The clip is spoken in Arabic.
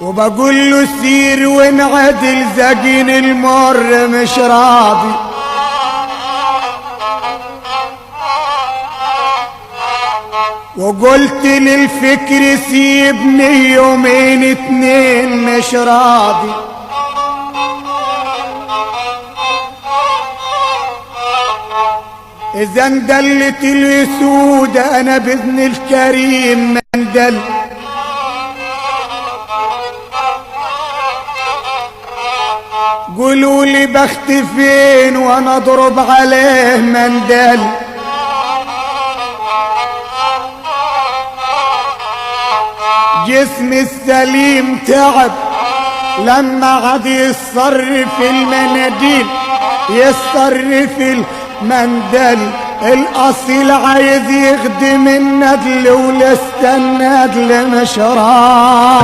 وبقول له سير وانعدل زقين المر مش راضي. وقلت للفكر سيبني يومين اتنين مش راضي. اذا اندلت الاسود انا باذن الكريم مندل. قولوا لي بخت فين وانا اضرب عليه مندل. جسمي السليم تعب لما عاد يصرف المناديل يصرف المندل. الاصيل عايز يخدم الندل ولسه الندل مش راضي.